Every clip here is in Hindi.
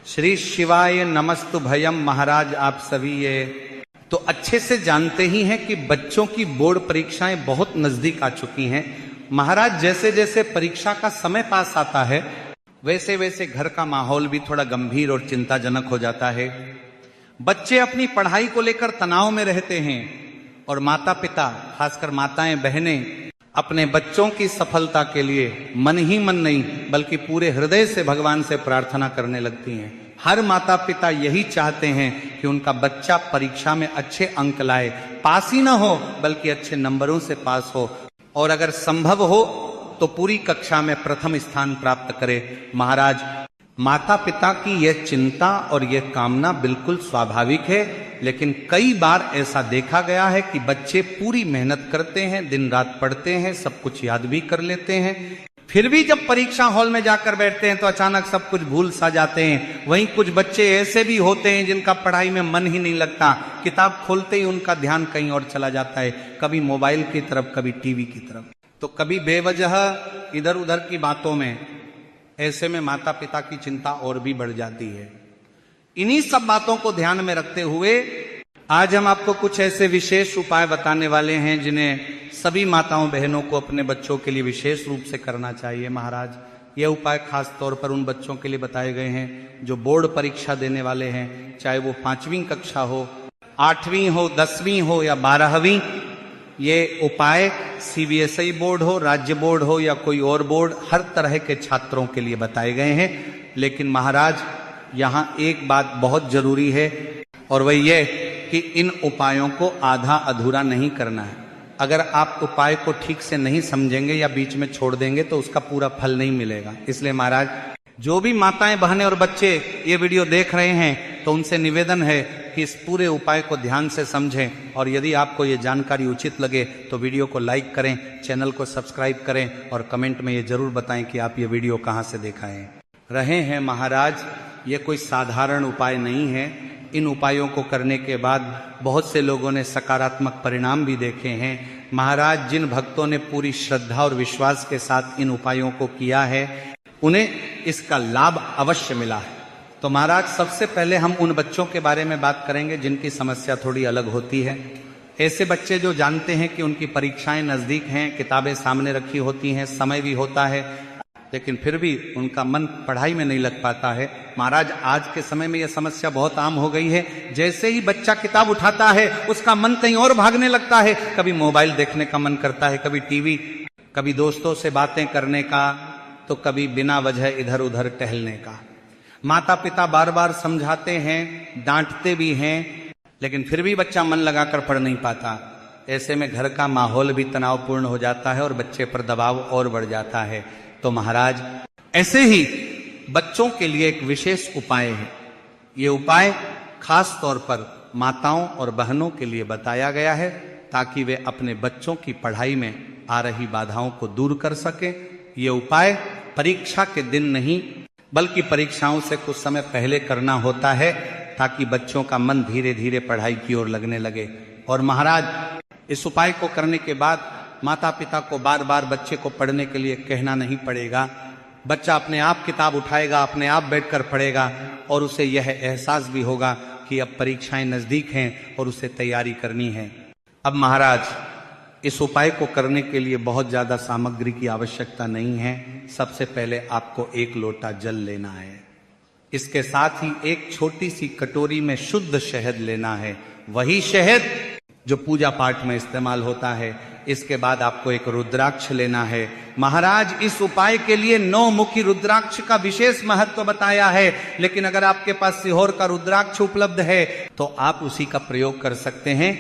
श्री शिवाय नमस्तु भयम। महाराज आप सभी ये तो अच्छे से जानते ही हैं कि बच्चों की बोर्ड परीक्षाएं बहुत नजदीक आ चुकी हैं। महाराज जैसे जैसे परीक्षा का समय पास आता है वैसे वैसे घर का माहौल भी थोड़ा गंभीर और चिंताजनक हो जाता है। बच्चे अपनी पढ़ाई को लेकर तनाव में रहते हैं और माता पिता, खासकर माताएं बहनें, अपने बच्चों की सफलता के लिए मन ही मन नहीं बल्कि पूरे हृदय से भगवान से प्रार्थना करने लगती हैं। हर माता पिता यही चाहते हैं कि उनका बच्चा परीक्षा में अच्छे अंक लाए, पास ही ना हो बल्कि अच्छे नंबरों से पास हो और अगर संभव हो तो पूरी कक्षा में प्रथम स्थान प्राप्त करे। महाराज माता पिता की यह चिंता और यह कामना बिल्कुल स्वाभाविक है, लेकिन कई बार ऐसा देखा गया है कि बच्चे पूरी मेहनत करते हैं, दिन रात पढ़ते हैं, सब कुछ याद भी कर लेते हैं, फिर भी जब परीक्षा हॉल में जाकर बैठते हैं तो अचानक सब कुछ भूल सा जाते हैं। वहीं कुछ बच्चे ऐसे भी होते हैं जिनका पढ़ाई में मन ही नहीं लगता, किताब खोलते ही उनका ध्यान कहीं और चला जाता है, कभी मोबाइल की तरफ, कभी टीवी की तरफ, तो कभी बेवजह इधर उधर की बातों में। ऐसे में माता पिता की चिंता और भी बढ़ जाती है। इन्हीं सब बातों को ध्यान में रखते हुए आज हम आपको कुछ ऐसे विशेष उपाय बताने वाले हैं जिन्हें सभी माताओं बहनों को अपने बच्चों के लिए विशेष रूप से करना चाहिए। महाराज ये उपाय खास तौर पर उन बच्चों के लिए बताए गए हैं जो बोर्ड परीक्षा देने वाले हैं, चाहे वो 5वीं कक्षा हो, 8वीं हो, 10वीं हो या 12वीं। ये उपाय सीबीएसई बोर्ड हो, राज्य बोर्ड हो या कोई और बोर्ड, हर तरह के छात्रों के लिए बताए गए हैं। लेकिन महाराज यहाँ एक बात बहुत जरूरी है और वह ये कि इन उपायों को आधा अधूरा नहीं करना है। अगर आप उपाय को ठीक से नहीं समझेंगे या बीच में छोड़ देंगे तो उसका पूरा फल नहीं मिलेगा। इसलिए महाराज जो भी माताएं बहनें और बच्चे ये वीडियो देख रहे हैं तो उनसे निवेदन है कि इस पूरे उपाय को ध्यान से समझें और यदि आपको ये जानकारी उचित लगे तो वीडियो को लाइक करें, चैनल को सब्सक्राइब करें और कमेंट में ये जरूर बताएं कि आप ये वीडियो कहाँ से देखा है। रहे हैं महाराज ये कोई साधारण उपाय नहीं है। इन उपायों को करने के बाद बहुत से लोगों ने सकारात्मक परिणाम भी देखे हैं। महाराज जिन भक्तों ने पूरी श्रद्धा और विश्वास के साथ इन उपायों को किया है उन्हें इसका लाभ अवश्य मिला है। तो महाराज सबसे पहले हम उन बच्चों के बारे में बात करेंगे जिनकी समस्या थोड़ी अलग होती है। ऐसे बच्चे जो जानते हैं कि उनकी परीक्षाएं नजदीक हैं, किताबें सामने रखी होती हैं, समय भी होता है, लेकिन फिर भी उनका मन पढ़ाई में नहीं लग पाता है। महाराज आज के समय में यह समस्या बहुत आम हो गई है। जैसे ही बच्चा किताब उठाता है उसका मन कहीं और भागने लगता है, कभी मोबाइल देखने का मन करता है, कभी टीवी, कभी दोस्तों से बातें करने का, तो कभी बिना वजह इधर उधर टहलने का। माता पिता बार बार समझाते हैं, डांटते भी हैं, लेकिन फिर भी बच्चा मन लगाकर पढ़ नहीं पाता। ऐसे में घर का माहौल भी तनावपूर्ण हो जाता है और बच्चे पर दबाव और बढ़ जाता है। तो महाराज ऐसे ही बच्चों के लिए एक विशेष उपाय है। ये उपाय खास तौर पर माताओं और बहनों के लिए बताया गया है ताकि वे अपने बच्चों की पढ़ाई में आ रही बाधाओं को दूर कर सकें। ये उपाय परीक्षा के दिन नहीं बल्कि परीक्षाओं से कुछ समय पहले करना होता है ताकि बच्चों का मन धीरे धीरे पढ़ाई की ओर लगने लगे। और महाराज इस उपाय को करने के बाद माता पिता को बार बार बच्चे को पढ़ने के लिए कहना नहीं पड़ेगा। बच्चा अपने आप किताब उठाएगा, अपने आप बैठकर पढ़ेगा और उसे यह एहसास भी होगा कि अब परीक्षाएं नजदीक हैं और उसे तैयारी करनी है। अब महाराज इस उपाय को करने के लिए बहुत ज्यादा सामग्री की आवश्यकता नहीं है। सबसे पहले आपको 1 लोटा जल लेना है। इसके साथ ही एक छोटी सी कटोरी में शुद्ध शहद लेना है, वही शहद जो पूजा पाठ में इस्तेमाल होता है। इसके बाद आपको एक रुद्राक्ष लेना है। महाराज इस उपाय के लिए 9 मुखी रुद्राक्ष का विशेष महत्व बताया है, लेकिन अगर आपके पास सीहोर का रुद्राक्ष उपलब्ध है तो आप उसी का प्रयोग कर सकते हैं,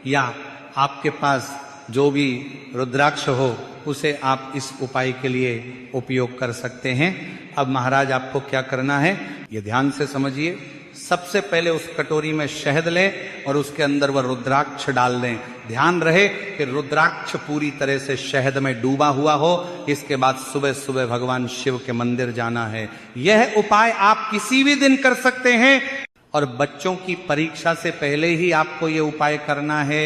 या आपके पास जो भी रुद्राक्ष हो उसे आप इस उपाय के लिए उपयोग कर सकते हैं। अब महाराज आपको क्या करना है ये ध्यान से समझिए। सबसे पहले उस कटोरी में शहद लें और उसके अंदर वह रुद्राक्ष डाल दें। ध्यान रहे कि रुद्राक्ष पूरी तरह से शहद में डूबा हुआ हो। इसके बाद सुबह सुबह भगवान शिव के मंदिर जाना है। यह उपाय आप किसी भी दिन कर सकते हैं और बच्चों की परीक्षा से पहले ही आपको ये उपाय करना है।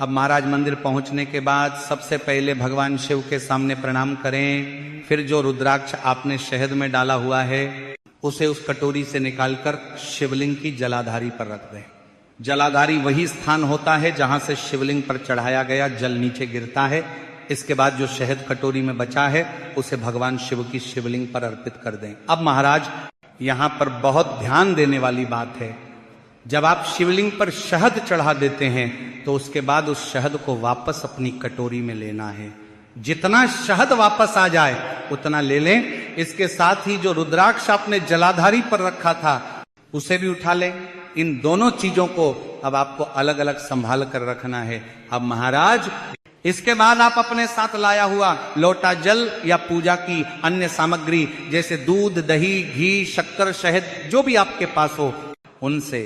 अब महाराज मंदिर पहुंचने के बाद सबसे पहले भगवान शिव के सामने प्रणाम करें। फिर जो रुद्राक्ष आपने शहद में डाला हुआ है उसे उस कटोरी से निकालकर शिवलिंग की जलाधारी पर रख दें। जलाधारी वही स्थान होता है जहां से शिवलिंग पर चढ़ाया गया जल नीचे गिरता है। इसके बाद जो शहद कटोरी में बचा है उसे भगवान शिव की शिवलिंग पर अर्पित कर दें। अब महाराज यहां पर बहुत ध्यान देने वाली बात है, जब आप शिवलिंग पर शहद चढ़ा देते हैं तो उसके बाद उस शहद को वापस अपनी कटोरी में लेना है। जितना शहद वापस आ जाए उतना ले लें। इसके साथ ही जो रुद्राक्ष आपने जलाधारी पर रखा था उसे भी उठा लें। इन दोनों चीजों को अब आपको अलग अलग संभाल कर रखना है। अब महाराज इसके बाद आप अपने साथ लाया हुआ लोटा जल या पूजा की अन्य सामग्री जैसे दूध, दही, घी, शक्कर, शहद जो भी आपके पास हो, उनसे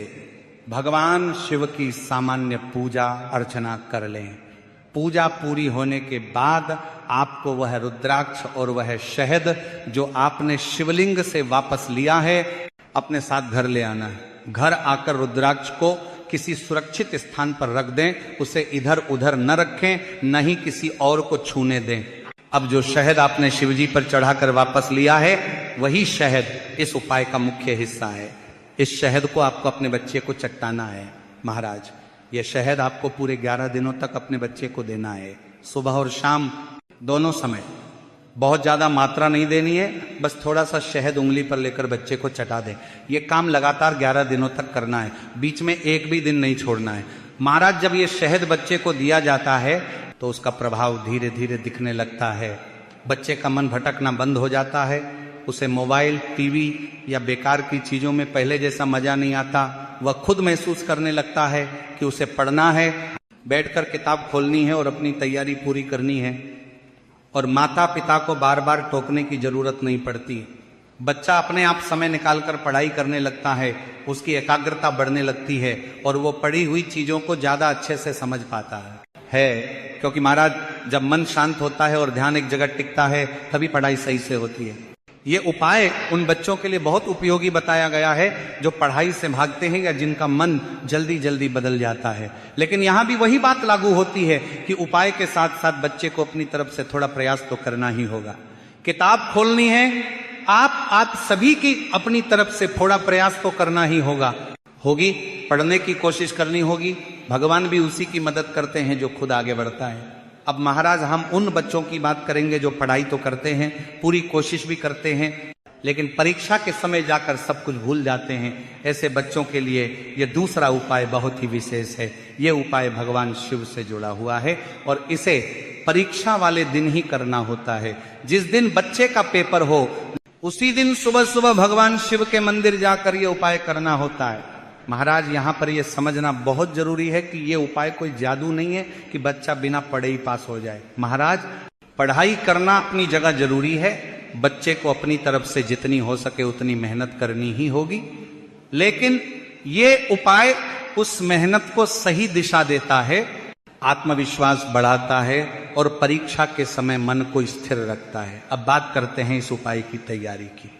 भगवान शिव की सामान्य पूजा अर्चना कर लें। पूजा पूरी होने के बाद आपको वह रुद्राक्ष और वह शहद जो आपने शिवलिंग से वापस लिया है अपने साथ घर ले आना है। घर आकर रुद्राक्ष को किसी सुरक्षित स्थान पर रख दें, उसे इधर उधर न रखें, न ही किसी और को छूने दें। अब जो शहद आपने शिवजी पर चढ़ाकर वापस लिया है वही शहद इस उपाय का मुख्य हिस्सा है। इस शहद को आपको अपने बच्चे को चट्टाना है। महाराज यह शहद आपको पूरे 11 दिनों तक अपने बच्चे को देना है, सुबह और शाम दोनों समय। बहुत ज्यादा मात्रा नहीं देनी है, बस थोड़ा सा शहद उंगली पर लेकर बच्चे को चटा दें। यह काम लगातार 11 दिनों तक करना है, बीच में एक भी दिन नहीं छोड़ना है। महाराज जब ये शहद बच्चे को दिया जाता है तो उसका प्रभाव धीरे धीरे दिखने लगता है। बच्चे का मन भटकना बंद हो जाता है। उसे मोबाइल, टीवी या बेकार की चीजों में पहले जैसा मजा नहीं आता। वह खुद महसूस करने लगता है कि उसे पढ़ना है, बैठकर किताब खोलनी है और अपनी तैयारी पूरी करनी है। और माता पिता को बार बार टोकने की जरूरत नहीं पड़ती। बच्चा अपने आप समय निकालकर पढ़ाई करने लगता है, उसकी एकाग्रता बढ़ने लगती है और वो पढ़ी हुई चीजों को ज्यादा अच्छे से समझ पाता है। क्योंकि महाराज जब मन शांत होता है और ध्यान एक जगह टिकता है तभी पढ़ाई सही से होती है। ये उपाय उन बच्चों के लिए बहुत उपयोगी बताया गया है जो पढ़ाई से भागते हैं या जिनका मन जल्दी जल्दी बदल जाता है। लेकिन यहां भी वही बात लागू होती है कि उपाय के साथ साथ बच्चे को अपनी तरफ से थोड़ा प्रयास तो करना ही होगा। किताब खोलनी है, आप सभी की अपनी तरफ से थोड़ा प्रयास तो करना ही होगी। पढ़ने की कोशिश करनी होगी। भगवान भी उसी की मदद करते हैं जो खुद आगे बढ़ता है। अब महाराज हम उन बच्चों की बात करेंगे जो पढ़ाई तो करते हैं, पूरी कोशिश भी करते हैं, लेकिन परीक्षा के समय जाकर सब कुछ भूल जाते हैं। ऐसे बच्चों के लिए ये दूसरा उपाय बहुत ही विशेष है। ये उपाय भगवान शिव से जुड़ा हुआ है और इसे परीक्षा वाले दिन ही करना होता है। जिस दिन बच्चे का पेपर हो उसी दिन सुबह सुबह भगवान शिव के मंदिर जाकर ये उपाय करना होता है। महाराज यहां पर यह समझना बहुत जरूरी है कि यह उपाय कोई जादू नहीं है कि बच्चा बिना पढ़े ही पास हो जाए। महाराज पढ़ाई करना अपनी जगह जरूरी है, बच्चे को अपनी तरफ से जितनी हो सके उतनी मेहनत करनी ही होगी, लेकिन ये उपाय उस मेहनत को सही दिशा देता है, आत्मविश्वास बढ़ाता है और परीक्षा के समय मन को स्थिर रखता है। अब बात करते हैं इस उपाय की तैयारी की।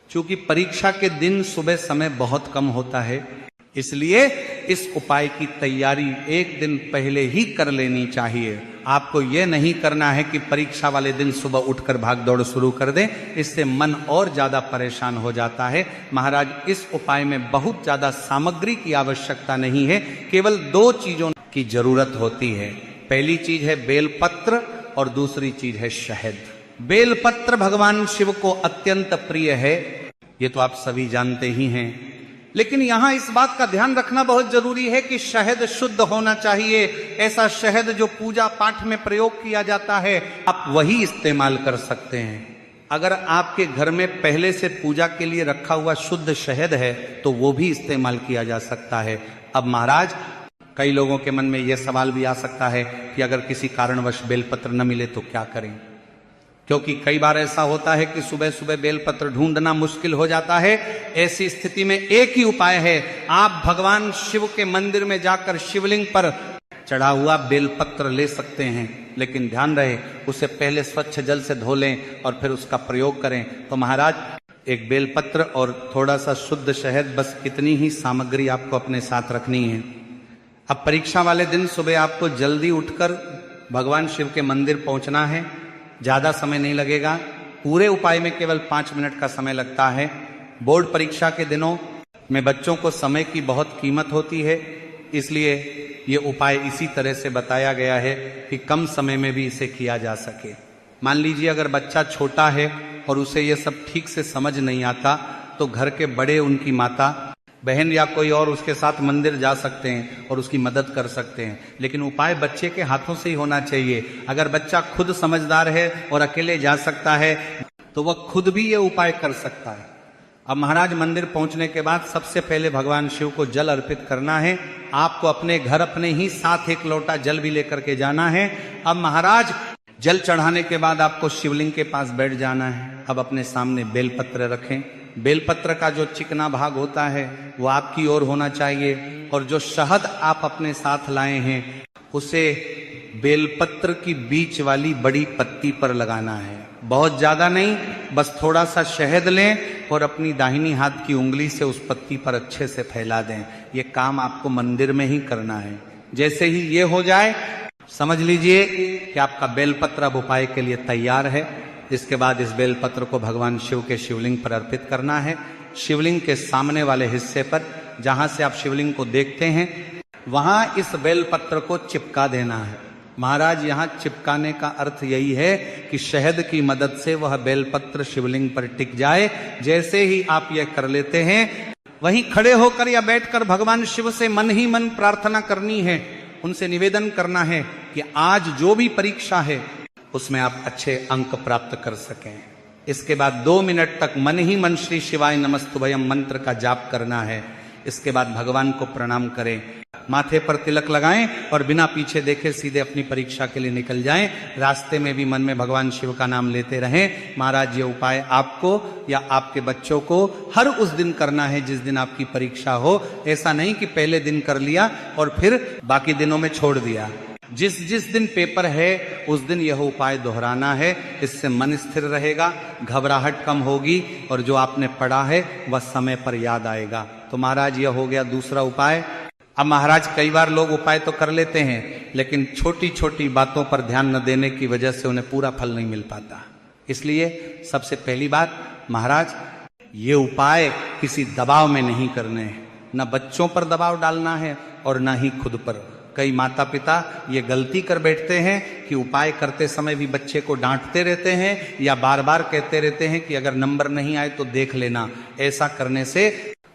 चूंकि परीक्षा के दिन सुबह समय बहुत कम होता है, इसलिए इस उपाय की तैयारी एक दिन पहले ही कर लेनी चाहिए। आपको यह नहीं करना है कि परीक्षा वाले दिन सुबह उठकर भाग दौड़ शुरू कर दें, इससे मन और ज्यादा परेशान हो जाता है। महाराज इस उपाय में बहुत ज्यादा सामग्री की आवश्यकता नहीं है, केवल 2 चीजों की जरूरत होती है। पहली चीज है बेलपत्र और दूसरी चीज है शहद। बेलपत्र भगवान शिव को अत्यंत प्रिय है, ये तो आप सभी जानते ही हैं, लेकिन यहां इस बात का ध्यान रखना बहुत जरूरी है कि शहद शुद्ध होना चाहिए। ऐसा शहद जो पूजा पाठ में प्रयोग किया जाता है आप वही इस्तेमाल कर सकते हैं। अगर आपके घर में पहले से पूजा के लिए रखा हुआ शुद्ध शहद है तो वो भी इस्तेमाल किया जा सकता है। अब महाराज कई लोगों के मन में यह सवाल भी आ सकता है कि अगर किसी कारणवश बेलपत्र न मिले तो क्या करें, क्योंकि कई बार ऐसा होता है कि सुबह सुबह बेलपत्र ढूंढना मुश्किल हो जाता है। ऐसी स्थिति में एक ही उपाय है, आप भगवान शिव के मंदिर में जाकर शिवलिंग पर चढ़ा हुआ बेलपत्र ले सकते हैं, लेकिन ध्यान रहे उसे पहले स्वच्छ जल से धो लें और फिर उसका प्रयोग करें। तो महाराज एक बेलपत्र और थोड़ा सा शुद्ध शहद, बस इतनी ही सामग्री आपको अपने साथ रखनी है। अब परीक्षा वाले दिन सुबह आपको जल्दी उठकर भगवान शिव के मंदिर पहुंचना है। ज्यादा समय नहीं लगेगा, पूरे उपाय में केवल 5 मिनट का समय लगता है। बोर्ड परीक्षा के दिनों में बच्चों को समय की बहुत कीमत होती है, इसलिए ये उपाय इसी तरह से बताया गया है कि कम समय में भी इसे किया जा सके। मान लीजिए अगर बच्चा छोटा है और उसे ये सब ठीक से समझ नहीं आता, तो घर के बड़े, उनकी माता बहन या कोई और उसके साथ मंदिर जा सकते हैं और उसकी मदद कर सकते हैं, लेकिन उपाय बच्चे के हाथों से ही होना चाहिए। अगर बच्चा खुद समझदार है और अकेले जा सकता है तो वह खुद भी ये उपाय कर सकता है। अब महाराज मंदिर पहुंचने के बाद सबसे पहले भगवान शिव को जल अर्पित करना है। आपको अपने घर अपने ही साथ एक लोटा जल भी लेकर के जाना है। अब महाराज जल चढ़ाने के बाद आपको शिवलिंग के पास बैठ जाना है। अब अपने सामने बेलपत्र रखें। बेलपत्र का जो चिकना भाग होता है वो आपकी ओर होना चाहिए, और जो शहद आप अपने साथ लाए हैं उसे बेलपत्र की बीच वाली बड़ी पत्ती पर लगाना है। बहुत ज्यादा नहीं, बस थोड़ा सा शहद लें और अपनी दाहिनी हाथ की उंगली से उस पत्ती पर अच्छे से फैला दें। ये काम आपको मंदिर में ही करना है। जैसे ही ये हो जाए, समझ लीजिए कि आपका बेलपत्र अब उपाय के लिए तैयार है। इसके बाद इस बेलपत्र को भगवान शिव के शिवलिंग पर अर्पित करना है। शिवलिंग के सामने वाले हिस्से पर, जहां से आप शिवलिंग को देखते हैं, वहां इस बेलपत्र को चिपका देना है। महाराज यहाँ चिपकाने का अर्थ यही है कि शहद की मदद से वह बेलपत्र शिवलिंग पर टिक जाए। जैसे ही आप यह कर लेते हैं, वहीं खड़े होकर या बैठकर भगवान शिव से मन ही मन प्रार्थना करनी है। उनसे निवेदन करना है कि आज जो भी परीक्षा है उसमें आप अच्छे अंक प्राप्त कर सकें। इसके बाद 2 मिनट तक मन ही मन श्री शिवाय नमस्तुभयम मंत्र का जाप करना है। इसके बाद भगवान को प्रणाम करें, माथे पर तिलक लगाएं और बिना पीछे देखे सीधे अपनी परीक्षा के लिए निकल जाएं। रास्ते में भी मन में भगवान शिव का नाम लेते रहें। महाराज ये उपाय आपको या आपके बच्चों को हर उस दिन करना है जिस दिन आपकी परीक्षा हो। ऐसा नहीं कि पहले दिन कर लिया और फिर बाकी दिनों में छोड़ दिया। जिस जिस दिन पेपर है उस दिन यह उपाय दोहराना है। इससे मन स्थिर रहेगा, घबराहट कम होगी और जो आपने पढ़ा है वह समय पर याद आएगा। तो महाराज यह हो गया दूसरा उपाय। अब महाराज कई बार लोग उपाय तो कर लेते हैं, लेकिन छोटी छोटी बातों पर ध्यान न देने की वजह से उन्हें पूरा फल नहीं मिल पाता। इसलिए सबसे पहली बात, महाराज ये उपाय किसी दबाव में नहीं करने हैं। न बच्चों पर दबाव डालना है और न ही खुद पर। कई माता पिता ये गलती कर बैठते हैं कि उपाय करते समय भी बच्चे को डांटते रहते हैं या बार बार कहते रहते हैं कि अगर नंबर नहीं आए तो देख लेना। ऐसा करने से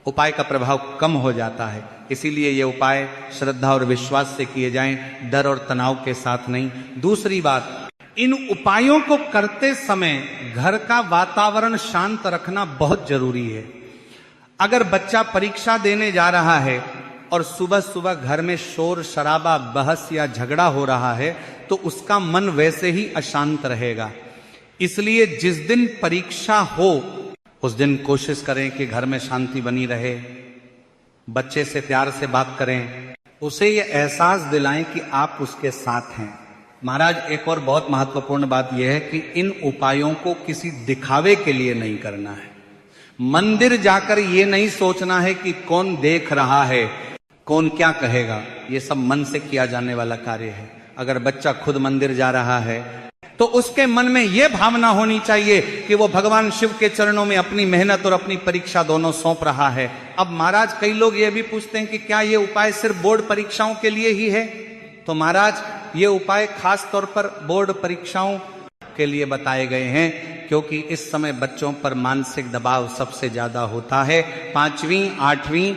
उपाय का प्रभाव कम हो जाता है। इसीलिए ये उपाय श्रद्धा और विश्वास से किए जाएं, डर और तनाव के साथ नहीं। दूसरी बात, इन उपायों को करते समय घर का वातावरण शांत रखना बहुत जरूरी है। अगर बच्चा परीक्षा देने जा रहा है और सुबह सुबह घर में शोर शराबा, बहस या झगड़ा हो रहा है, तो उसका मन वैसे ही अशांत रहेगा। इसलिए जिस दिन परीक्षा हो उस दिन कोशिश करें कि घर में शांति बनी रहे। बच्चे से प्यार से बात करें, उसे ये एहसास दिलाएं कि आप उसके साथ हैं। महाराज एक और बहुत महत्वपूर्ण बात यह है कि इन उपायों को किसी दिखावे के लिए नहीं करना है। मंदिर जाकर ये नहीं सोचना है कि कौन देख रहा है, कौन क्या कहेगा। ये सब मन से किया जाने वाला कार्य है। अगर बच्चा खुद मंदिर जा रहा है तो उसके मन में यह भावना होनी चाहिए कि वो भगवान शिव के चरणों में अपनी मेहनत और अपनी परीक्षा दोनों सौंप रहा है। अब महाराज कई लोग ये भी पूछते हैं कि क्या ये उपाय सिर्फ बोर्ड परीक्षाओं के लिए ही है? तो महाराज ये उपाय खास तौर पर बोर्ड परीक्षाओं के लिए बताए गए हैं, क्योंकि इस समय बच्चों पर मानसिक दबाव सबसे ज्यादा होता है। 5वीं, 8वीं,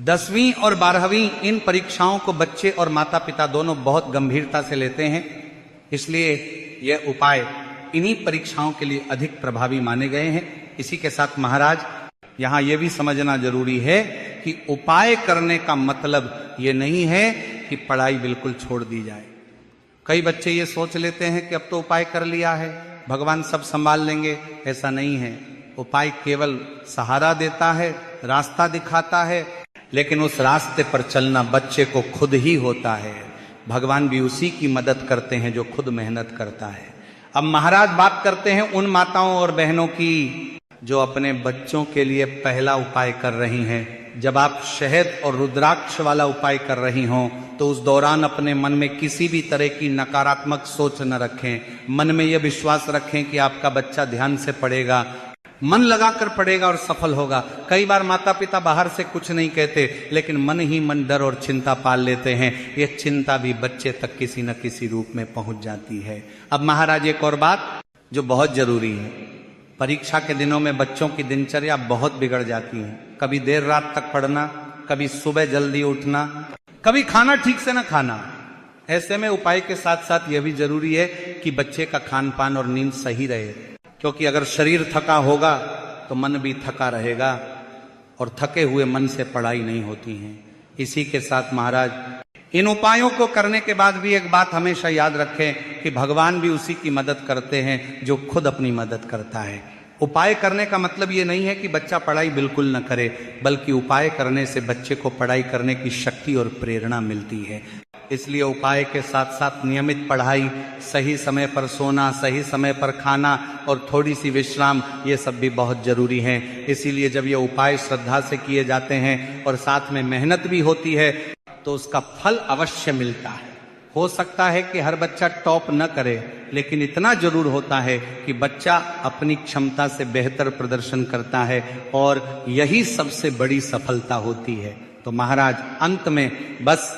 10वीं और 12वीं इन परीक्षाओं को बच्चे और माता पिता दोनों बहुत गंभीरता से लेते हैं। इसलिए यह उपाय इन्हीं परीक्षाओं के लिए अधिक प्रभावी माने गए हैं। इसी के साथ महाराज यहाँ यह भी समझना जरूरी है कि उपाय करने का मतलब ये नहीं है कि पढ़ाई बिल्कुल छोड़ दी जाए। कई बच्चे ये सोच लेते हैं कि अब तो उपाय कर लिया है, भगवान सब संभाल लेंगे। ऐसा नहीं है। उपाय केवल सहारा देता है, रास्ता दिखाता है, लेकिन उस रास्ते पर चलना बच्चे को खुद ही होता है। भगवान भी उसी की मदद करते हैं जो खुद मेहनत करता है। अब महाराज बात करते हैं उन माताओं और बहनों की जो अपने बच्चों के लिए पहला उपाय कर रही हैं। जब आप शहद और रुद्राक्ष वाला उपाय कर रही हों तो उस दौरान अपने मन में किसी भी तरह की नकारात्मक सोच न रखें। मन में यह विश्वास रखें कि आपका बच्चा ध्यान से पढ़ेगा, मन लगाकर पढ़ेगा और सफल होगा। कई बार माता पिता बाहर से कुछ नहीं कहते, लेकिन मन ही मन डर और चिंता पाल लेते हैं। ये चिंता भी बच्चे तक किसी न किसी रूप में पहुंच जाती है। अब महाराज एक और बात जो बहुत जरूरी है, परीक्षा के दिनों में बच्चों की दिनचर्या बहुत बिगड़ जाती है। कभी देर रात तक पढ़ना, कभी सुबह जल्दी उठना, कभी खाना ठीक से ना खाना। ऐसे में उपाय के साथ साथ यह भी जरूरी है कि बच्चे का खान पान और नींद सही रहे, क्योंकि अगर शरीर थका होगा तो मन भी थका रहेगा और थके हुए मन से पढ़ाई नहीं होती है। इसी के साथ महाराज इन उपायों को करने के बाद भी एक बात हमेशा याद रखें कि भगवान भी उसी की मदद करते हैं जो खुद अपनी मदद करता है। उपाय करने का मतलब ये नहीं है कि बच्चा पढ़ाई बिल्कुल न करे, बल्कि उपाय करने से बच्चे को पढ़ाई करने की शक्ति और प्रेरणा मिलती है। इसलिए उपाय के साथ साथ नियमित पढ़ाई, सही समय पर सोना, सही समय पर खाना और थोड़ी सी विश्राम, ये सब भी बहुत जरूरी हैं। इसीलिए जब ये उपाय श्रद्धा से किए जाते हैं और साथ में मेहनत भी होती है तो उसका फल अवश्य मिलता है। हो सकता है कि हर बच्चा टॉप न करे, लेकिन इतना जरूर होता है कि बच्चा अपनी क्षमता से बेहतर प्रदर्शन करता है और यही सबसे बड़ी सफलता होती है। तो महाराज अंत में बस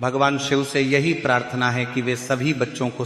भगवान शिव से यही प्रार्थना है कि वे सभी बच्चों को